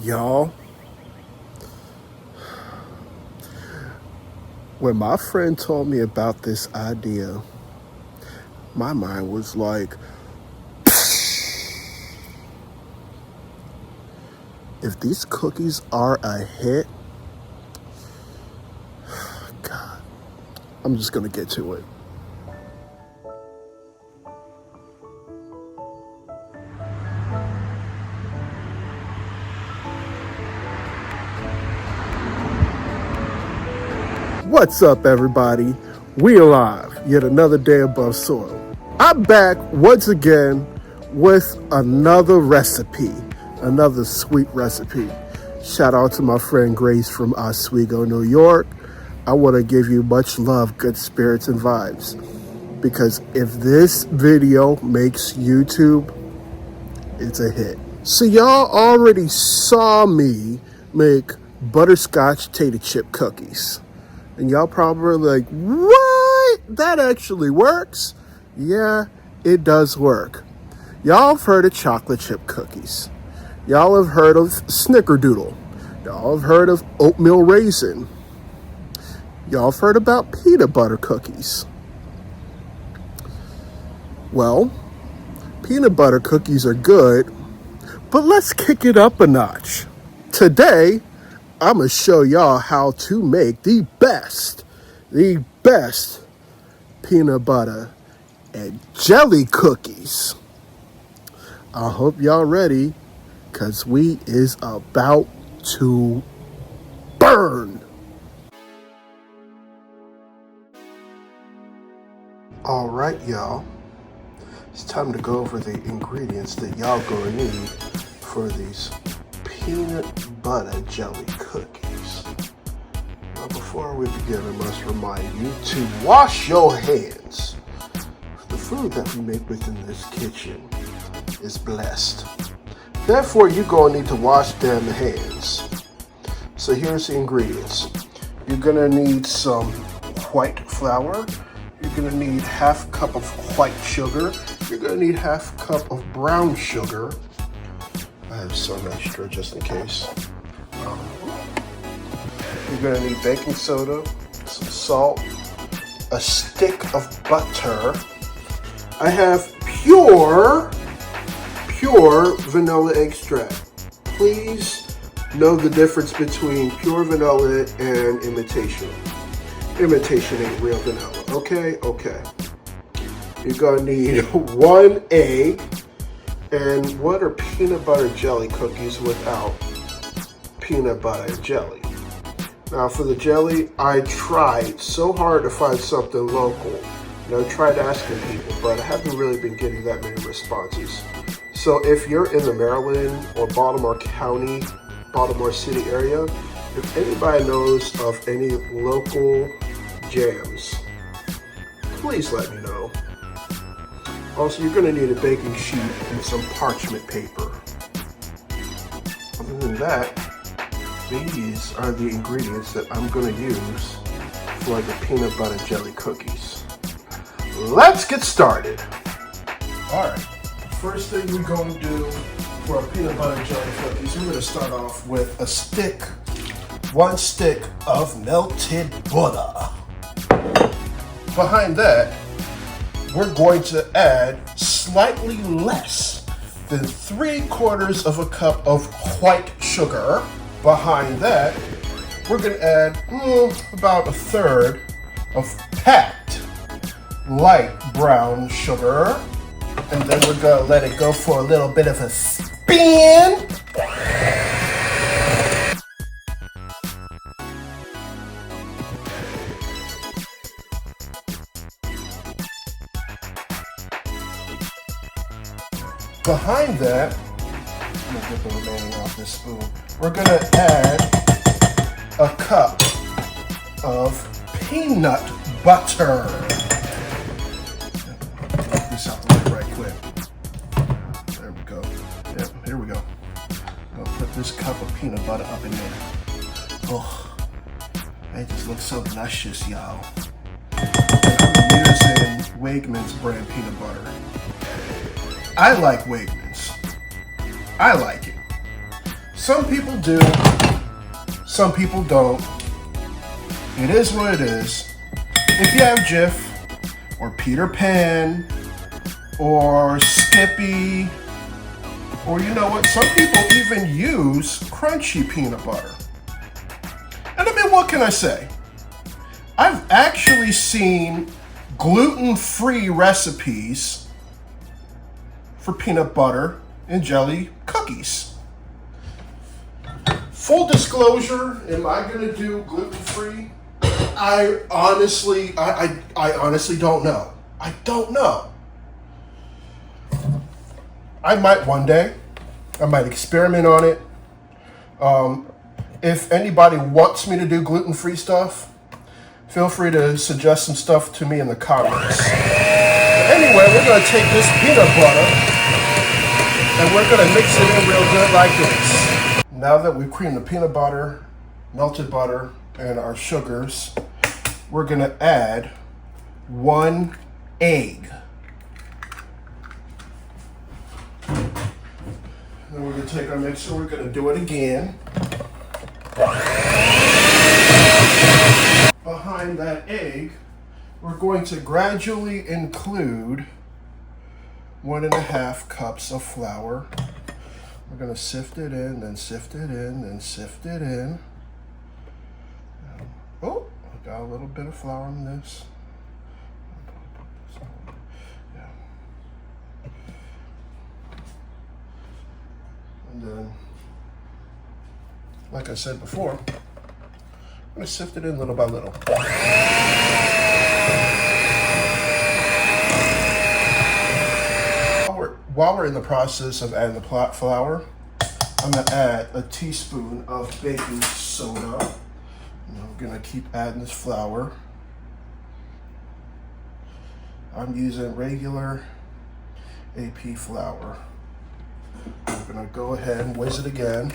Y'all, when my friend told me about this idea, my mind was like, if these cookies are a hit, God, I'm just gonna get to it. What's up, everybody? We alive, yet another day above soil. I'm back once again with another recipe, another sweet recipe. Shout out to my friend Grace from Oswego, New York. I want to give you much love, good spirits, and vibes. Because if this video makes YouTube, it's a hit. So y'all already saw me make butterscotch tater chip cookies. And y'all probably like, what? That actually works? Yeah, it does work. Y'all have heard of chocolate chip cookies. Y'all have heard of snickerdoodle. Y'all have heard of oatmeal raisin. Y'all have heard about peanut butter cookies. Well, peanut butter cookies are good, but let's kick it up a notch. Today, I'm going to show y'all how to make the best peanut butter and jelly cookies. I hope y'all ready, because we is about to burn. All right, y'all. It's time to go over the ingredients that y'all gonna need for these peanut butter jelly cookies. Now, before we begin, I must remind you to wash your hands. The food that we make within this kitchen is blessed. Therefore, you're gonna need to wash them hands. So here's the ingredients. You're gonna need some white flour. You're gonna need half cup of white sugar. You're gonna need half cup of brown sugar. I have some extra just in case. You're gonna need baking soda, some salt, a stick of butter. I have pure vanilla extract. Please know the difference between pure vanilla and imitation. Imitation ain't real vanilla, okay? Okay. You're gonna need 1 egg. And what are peanut butter jelly cookies without peanut butter and jelly? Now for the jelly, I tried so hard to find something local. I tried asking people, but I haven't really been getting that many responses. So if you're in the Maryland or Baltimore County, Baltimore City area, if anybody knows of any local jams, please let me know. Also, you're gonna need a baking sheet and some parchment paper. Other than that, these are the ingredients that I'm gonna use for the peanut butter jelly cookies. Let's get started. All right, first thing we're gonna do for our peanut butter jelly cookies, we're gonna start off with one stick of melted butter. Behind that, we're going to add slightly less than 3/4 of a cup of white sugar. Behind that, we're gonna add about 1/3 of packed light brown sugar. And then we're gonna let it go for a little bit of a spin. Behind that, I'm gonna get the remaining off this spoon. We're gonna add a cup of peanut butter. Get this out the way right quick. There we go. Yep, here we go. Gonna put this cup of peanut butter up in there. Oh, it just looks so luscious, y'all. And I'm using Wegmans brand peanut butter. I like Wegmans. I like it. Some people do, some people don't. It is what it is. If you have Jif, or Peter Pan, or Skippy, or you know what, some people even use crunchy peanut butter. And I mean, what can I say? I've actually seen gluten-free recipes for peanut butter and jelly cookies. Full disclosure, am I gonna do gluten-free? I honestly don't know. I don't know. I might one day. I might experiment on it. If anybody wants me to do gluten-free stuff, feel free to suggest some stuff to me in the comments. But anyway, we're gonna take this peanut butter and we're gonna mix it in real good like this. Now that we've creamed the peanut butter, melted butter, and our sugars, we're gonna add 1 egg. Then we're gonna take our mixer, we're gonna do it again. Behind that egg, we're going to gradually include 1.5 cups of flour. We're gonna sift it in, then sift it in, then sift it in. Oh, I got a little bit of flour in this. Yeah. And then, like I said before, I'm gonna sift it in little by little. While we're in the process of adding the flour, I'm gonna add a teaspoon of baking soda. And I'm gonna keep adding this flour. I'm using regular AP flour. I'm gonna go ahead and whiz it again.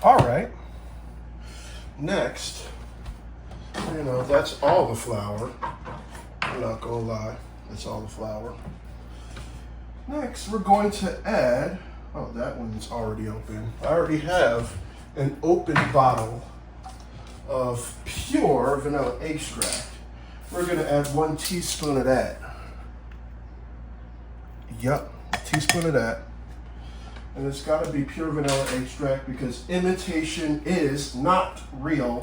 All right. Next, you know, that's all the flour. I'm not gonna lie, that's all the flour. Next, we're going to add, oh, that one's already open. I already have an open bottle of pure vanilla extract. We're gonna add 1 teaspoon of that. Yup, teaspoon of that. And it's gotta be pure vanilla extract because imitation is not real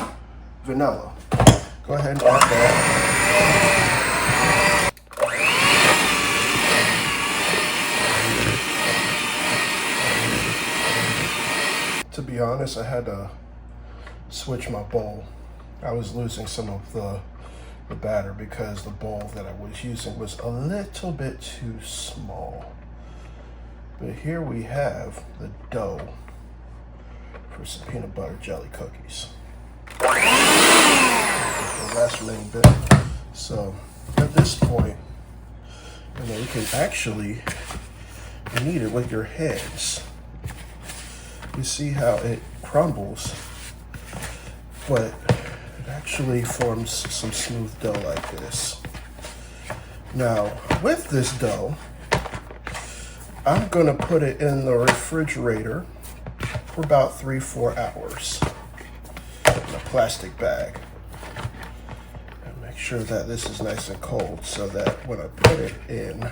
vanilla. Go ahead and add that. To be honest, I had to switch my bowl. I was losing some of the batter because the bowl that I was using was a little bit too small. But here we have the dough for some peanut butter jelly cookies. The last remaining bit. So at this point, you know, you can actually knead it with your hands. You see how it crumbles, but it actually forms some smooth dough like this. Now, with this dough, I'm gonna put it in the refrigerator for about 3-4 hours in a plastic bag. And make sure that this is nice and cold so that when I put it in the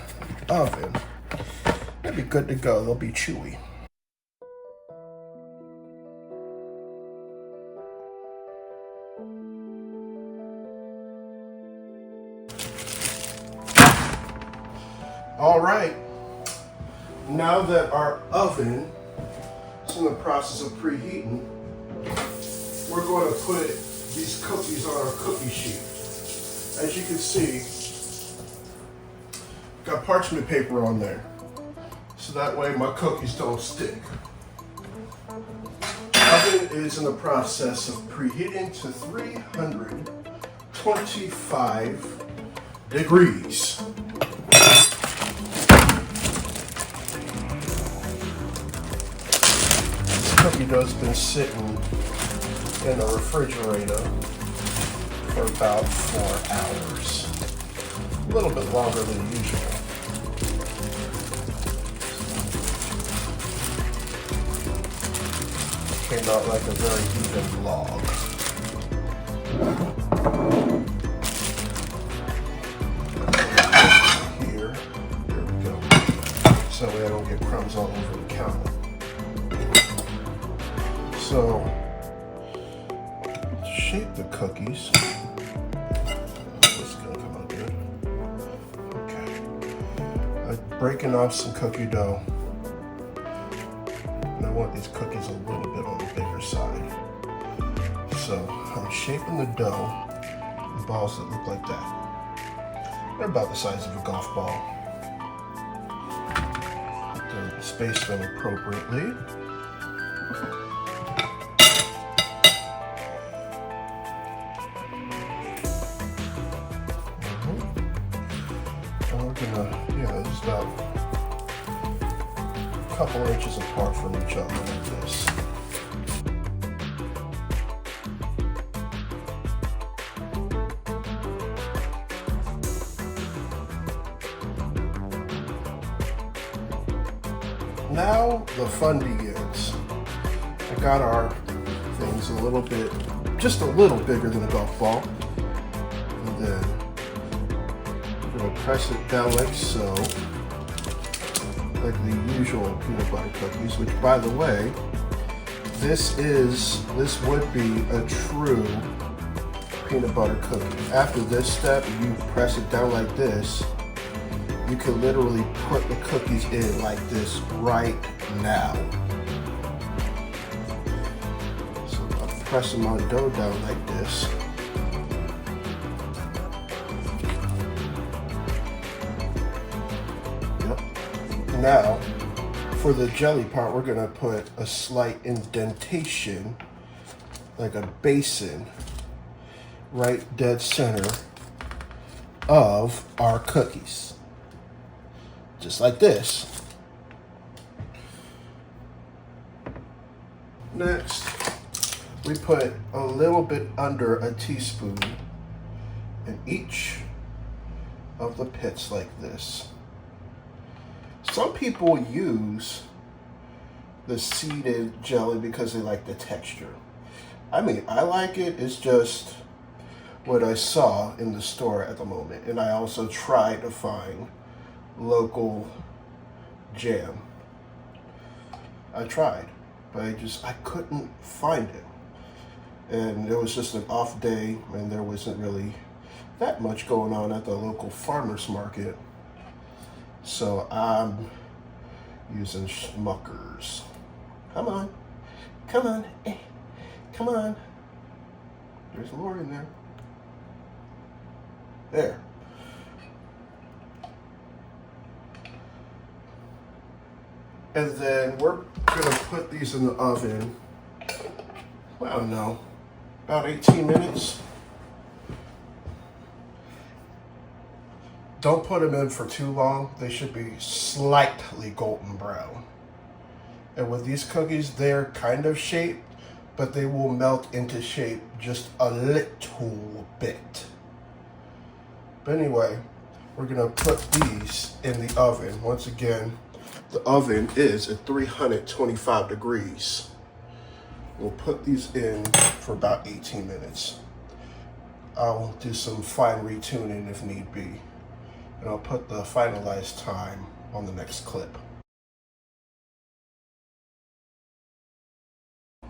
oven, it'll be good to go, they'll be chewy. All right. Now that our oven is in the process of preheating, we're going to put these cookies on our cookie sheet. As you can see, got parchment paper on there, so that way my cookies don't stick. Oven is in the process of preheating to 325 degrees. Cookie dough's been sitting in the refrigerator for about 4 hours. A little bit longer than usual. Came out like a very even log. Here, there we go. So I don't get crumbs all over the counter. So, to shape the cookies, this is gonna come out good. Okay, I'm breaking off some cookie dough. And I want these cookies a little bit on the bigger side. So I'm shaping the dough in balls that look like that. They're about the size of a golf ball. Then space them appropriately. And we're gonna, this is about a couple inches apart from each other like this. Now the fun begins. I got our things just a little bigger than a golf ball. And then we're gonna press it down like so, like the usual peanut butter cookies, which by the way, this would be a true peanut butter cookie. After this step, you press it down like this, you can literally put the cookies in like this right now. So I'm pressing my dough down like this. Yep. Now, for the jelly part, we're gonna put a slight indentation, like a basin, right dead center of our cookies. Just like this. Next, we put a little bit under a teaspoon in each of the pits like this. Some people use the seeded jelly because they like the texture. I mean, I like it. It's just what I saw in the store at the moment. And I also tried to find local jam. I tried, but I couldn't find it. And it was just an off day and there wasn't really that much going on at the local farmer's market. So I'm using Smuckers. Come on, come on, come on. There's more in there. There. And then we're gonna put these in the oven, I don't know, about 18 minutes. Don't put them in for too long. They should be slightly golden brown. And with these cookies, they're kind of shaped, but they will melt into shape just a little bit. But anyway, we're gonna put these in the oven. Once again, the oven is at 325 degrees. We'll put these in for about 18 minutes. I'll do some fine retuning if need be. And I'll put the finalized time on the next clip.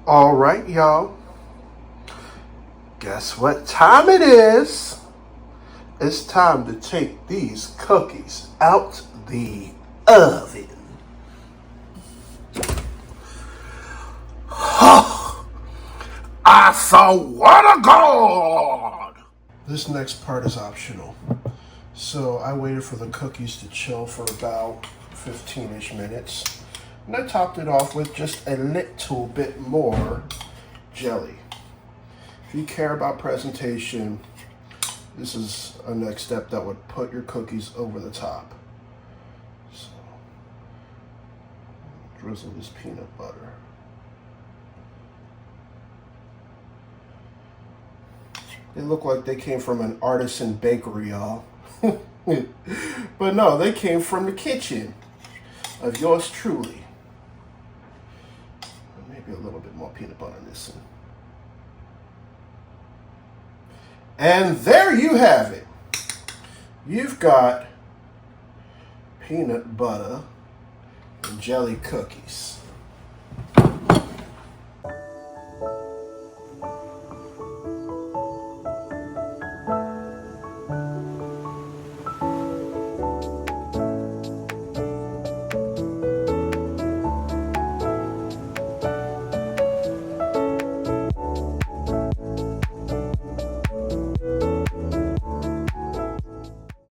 All right, y'all. Guess what time it is? It's time to take these cookies out the oven. I swear to God! This next part is optional. So I waited for the cookies to chill for about 15-ish minutes. And I topped it off with just a little bit more jelly. If you care about presentation, this is a next step that would put your cookies over the top. So, drizzle this peanut butter. They look like they came from an artisan bakery, y'all. But no, they came from the kitchen of yours truly. Maybe a little bit more peanut butter in this one. And there you have it. You've got peanut butter and jelly cookies.